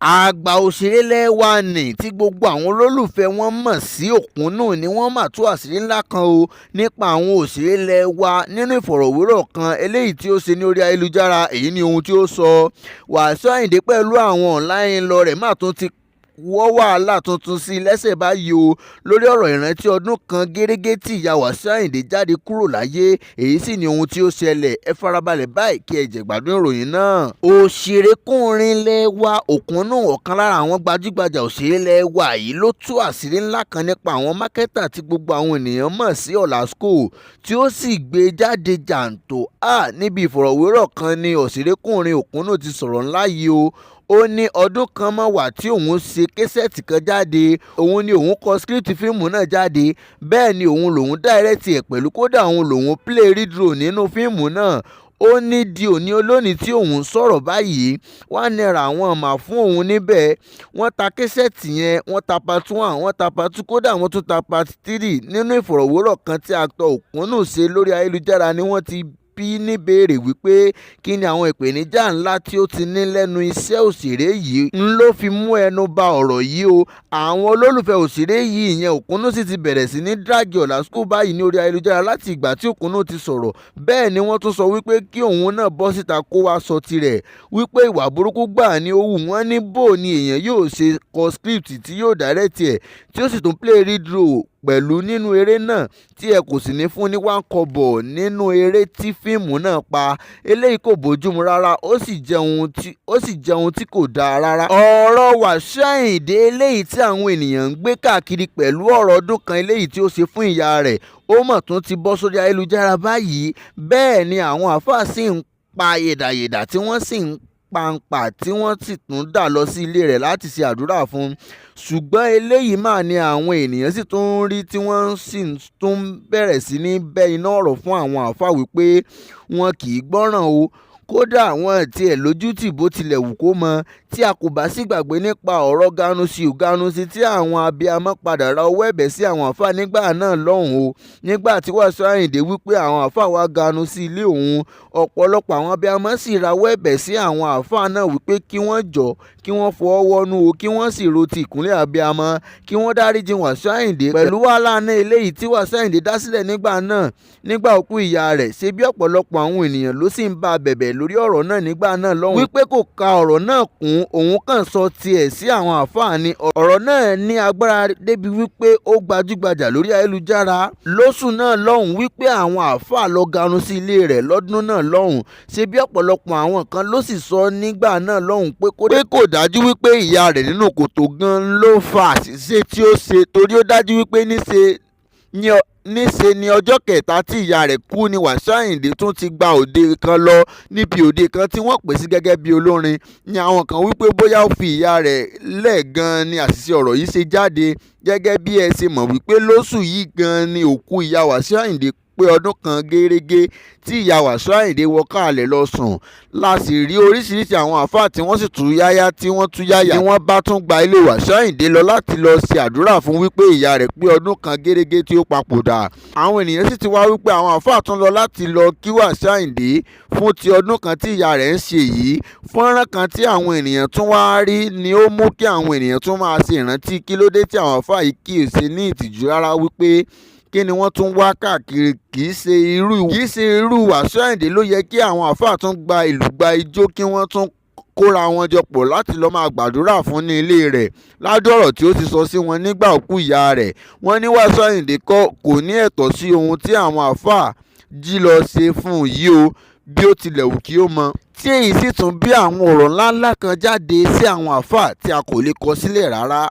Àgbà òṣèré lẹ́wà nì tí gbogbo àwọn olólùfẹ́ wọn mọ̀ sí Okunu ni wọ́n mà tú àṣírí ńlá kan o nípa àwọn òṣèré lẹ́wà nínú ìfọ̀rọ̀wérọ̀ kan eléyìí tí ó ṣe ní orí ayélujára. Èyí ni ohun tí ó sọ. Wasiu Ayinde pẹ̀lú àwọn online lọ rẹ̀ má tún ti wọ́ wàhálà tuntun sí i lẹ́sẹ̀ báyìí o lórí ọ̀rọ̀ ìrántí ọdún kan gẹ́rẹ́gẹ́ tí ìyá Wasiu Ayinde jáde kúrò láyé. Èyí sì ni ohun tí ó ṣẹlẹ̀. Ẹ farabalẹ̀ báyìí kí ẹ jẹ̀ gbádùn ìròyìn náà. Òṣèrékùnrin lẹ́wà Okunu, ọ̀kan lára àwọn gbajúgbajà òṣèré lẹ́wà yìí, ló tú àṣírí ńlá kan nípa àwọn mákẹ́tà tí gbogbo àwọn ènìyàn mọ̀ sí Olasco, tí ó sì gbé jáde jàǹtò. Níbi ìfọ̀rọ̀wérọ̀ kan ni òṣèrékùnrin Okunu ti sọ̀rọ̀ ńlá yìí o. Ó ní ọdún kan mọ̀ wá tí òun ṣe késẹ́ẹ̀tì kan jáde, òun ni òun kọ script fíìmù náà jáde, bẹ́ẹ̀ ni òun lòun dàírẹ́tì ẹ̀ pẹ̀lú, kódà òun lòun play lead role nínú fíìmù náà. Ó ní di òní olónìí tí òun sọ̀rọ̀ báyìí, £1 wọ́n mà fún òun níbẹ̀. Wọ́n ta késẹ́ẹ̀tì yẹn, wọ́n ta part 1, wọ́n ta part 2, kódà wọ́n tún ta part 3. Nínú ìfọ̀rọ̀wérọ̀ kan tí actor Okunu ṣe lórí ayélujára ni wọ́n ti bí ní béèrè wípé kí ni àwọn ìpèníjà ńlá tí ó ti ní lẹ́nu iṣẹ́ òṣèré yìí ló fi mú ẹnu ba ọ̀rọ̀ yìí o. Àwọn olólùfẹ́ òṣèré yìí ìyẹn Okunu sì ti bẹ̀rẹ̀ sí ní drag Olasco báyìí ní orí ayélujára láti ìgbà tí Okunu ti sọ̀rọ̀. Bẹ́ẹ̀ ni wọ́n tún sọ wípé kí òun náà bọ́ síta kó wá sọ tirẹ̀ wípé ìwà burúkú gbà ní ó wù wọ́n. Ní bò ni èèyàn yóò ṣe kọ script tí yóò direct ẹ̀ tí ó sì tún play lead role pẹ̀lú nínú eré náà tí ẹ kò sì ní fún ní one kọ́bọ̀ nínú eré tí fíìmù náà pa. Eléyìí kò bójúmu rárá, ó sì jẹ́ ohun tí kò dáa rárá. Ọ̀rọ̀ Wasiu Ayinde eléyìí tí àwọn ènìyàn ń gbé káàkiri pẹ̀lú ọ̀rọ̀ ọdún kan eléyìí tí ó ṣe fún ìyá rẹ̀, ó mọ̀ tún ti bọ́ sórí ayélujára báyìí. Bẹ́ẹ̀ ni àwọn àáfàá sì ń pa yèdàyèdà tí wọ́n sì ń pàǹpà tí wọ́n sì tún dà lọ sí ilé rẹ̀ láti ṣe àdúrà fún un. Ṣùgbọ́n eléyìí mà ni àwọn ènìyàn sì tún ń rí tí wọ́n sì tún bẹ̀rẹ̀ sí ní bẹ́ iná ọ̀rọ̀ fún àwọn àáfàá wípé wọn kì í gbọ́ràn o. Kódà wọn tiẹ̀ lójútì bó tilẹ̀ wù kó mọ. Tí a kò bá sì gbàgbé nípa ọ̀rọ̀ ganusi tí àwọn abiyamọ padà ra owó ẹ̀bẹ̀ sí àwọn àáfàá nígbà náà lọ́hùn o. Nígbà tí Wasiu Ayinde wípé àwọn àáfàá wá ganu sí ilé òun, ọ̀pọ̀lọpọ̀ àwọn abiyamọ sì ra owó ẹ̀bẹ̀ sí àwọn àáfàá náà wípé kí wọ́n jọ̀ọ́ kí wọ́n fọwọ́ wọnú o, kí wọ́n sì ro ti ìkúnlẹ̀ abiyamọ, kí wọ́n dáríjì Wasiu Ayinde pẹ̀lú wàhálà náà eléyìí tí Wasiu Ayinde dá sílẹ̀ nígbà náà nígbà òkú ìyá rẹ̀. Ṣé bí ọ̀pọ̀lọpọ̀ àwọn ènìyàn ló sì ń bá bẹ̀bẹ̀ lórí ọ̀rọ̀ náà nígbà náà lọ́hùn wípé kò ka ọ̀rọ̀ náà kún, òun kàn sọ tiẹ̀ sí àwọn àáfàá ni. Ọ̀rọ̀ náà ní agbára débi wípé ó gbajúgbajà lórí ayélujára lóṣù náà lọ́hùn wípé àwọn àáfàá lọ ganu sí ilé rẹ̀ lọ́dún náà lọ́hùn. Ṣé bí ọ̀pọ̀lọpọ̀ àwọn kan ló sì sọ nígbà náà lọ́hùn pé kò dájú wípé ìyá rẹ̀ nínú kòtò gan ló fa àṣìṣe tí ó ṣe, torí ó dájú wípé níṣe ni ọjọ́ kẹta tí ìyá rẹ̀ kú ni Wasiu Ayinde tún ti gba òde kan lọ. Níbi òde kan tí wọ́n pè sí gẹ́gẹ́ bí olórin ni àwọn kan wípé bóyá ó fi ìyá rẹ̀ lẹ̀ gan ni àṣìṣe ọ̀rọ̀ yìí ṣe jáde. Gẹ́gẹ́ bí ẹ ṣe mọ̀ wípé lóṣù yìí gan ni òkú ìyá Wasiu Ayinde pé ọdún kan gẹ́rẹ́gẹ́ tí ìyá Wasiu Ayinde wọ káàlẹ̀ lọ sùn. La sì rí oríṣiríṣi àwọn àáfàá tí wọ́n sì tú yáyá tí wọ́n bá tún gba ilé Wasiu Ayinde lọ láti lọ ṣe àdúrà fún wípé ìyá rẹ̀ pé ọdún kan gẹ́rẹ́gẹ́ tí ó papòdà. Àwọn ènìyàn sì ti wá wípé àwọn àáfàá tún lọ láti lọ kí Wasiu Ayinde fún ti ọdún kan tí ìyá rẹ̀ ń ṣe yìí. Fọ́nrán kan tí àwọn ènìyàn tún wá rí ni ó mú kí àwọn ènìyàn tún máa ṣe ìrántí kí ló dé tí àwọn àáfàá yìí kì í ṣe ní ìtìjú rárá wípé kí ni wọ́n tún wá káàkiri. Kì í ṣe irú Wasiu Ayinde ló yẹ kí àwọn àáfàá tún gba ìlú gba ijó kí wọ́n tún kóra wọn jọ pọ̀ láti lọ́ọ́ máa gbàdúrà fún ní ilé rẹ̀. Ládùn ọ̀rọ̀ tí ó ti sọ sí wọn nígbà òkú ìyá rẹ̀, wọ́n ní Wasiu Ayinde kò ní ẹ̀tọ́ sí ohun tí àwọn àáfàá jí lọ ṣe fún yìí o, bí ó tilẹ̀ wù kí ó mọ. Tí èyí sì tún bí àwọn ọ̀rọ̀ ńláńlá kan jáde sí àwọn àáfàá tí a kò lè kọ sílẹ̀ rárá.